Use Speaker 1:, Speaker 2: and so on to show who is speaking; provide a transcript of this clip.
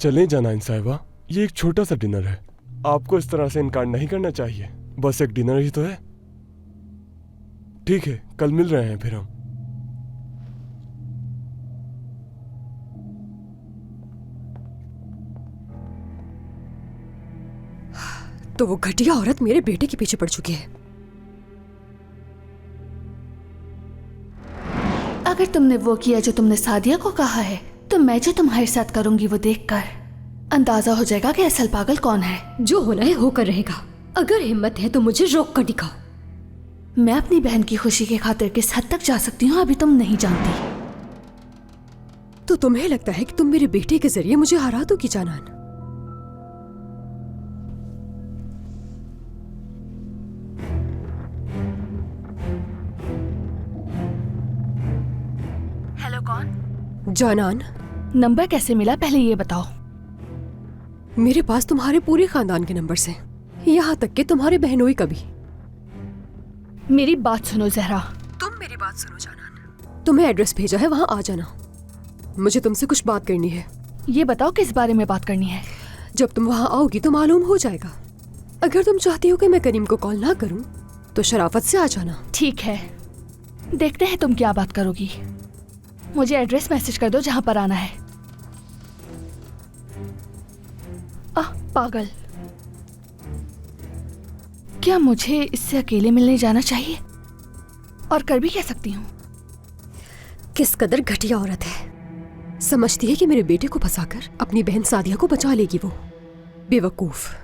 Speaker 1: चले जाना साहिबा, ये एक छोटा सा डिनर है, आपको इस तरह से इनकार नहीं करना चाहिए। बस एक डिनर ही तो है। ठीक है, कल मिल रहे हैं फिर हम।
Speaker 2: तो वो घटिया औरत मेरे बेटे के पीछे पड़ चुकी है।
Speaker 3: अगर तुमने वो किया जो तुमने सादिया को कहा है, तो मैं जो तुम्हारे साथ करूंगी वो देखकर अंदाजा हो जाएगा कि असल पागल कौन है।
Speaker 2: जो होना है होकर रहेगा। अगर हिम्मत है तो मुझे रोक कर दिखाओ।
Speaker 3: मैं अपनी बहन की खुशी के खातिर किस हद तक जा सकती हूँ अभी तुम नहीं जानती।
Speaker 2: तो तुम्हें लगता है कि तुम मेरे बेटे के जरिए मुझे हरा दोगी जानान?
Speaker 3: हेलो, कौन?
Speaker 2: जानान,
Speaker 3: नंबर कैसे मिला पहले ये बताओ।
Speaker 2: मेरे पास तुम्हारे पूरे खानदान के नंबर हैं, यहाँ तक कि तुम्हारे बहनोई का भी।
Speaker 3: मेरी बात सुनो जहरा।
Speaker 2: तुम मेरी बात सुनो जानान। तुम्हें एड्रेस भेजा है, वहाँ आ जाना। मुझे तुमसे कुछ बात करनी है।
Speaker 3: ये बताओ किस बारे में बात करनी है।
Speaker 2: जब तुम वहाँ आओगी तो मालूम हो जाएगा। अगर तुम चाहती हो कि मैं करीम को कॉल ना करूँ तो शराफत से आ जाना।
Speaker 3: ठीक है, देखते हैं तुम क्या बात करोगी। मुझे एड्रेस मैसेज कर दो जहाँ पर आना है। पागल, क्या मुझे इससे अकेले मिलने जाना चाहिए? और कर भी कह सकती हूँ।
Speaker 2: किस कदर घटिया औरत है। समझती है कि मेरे बेटे को फंसाकर अपनी बहन सादिया को बचा लेगी वो। बेवकूफ।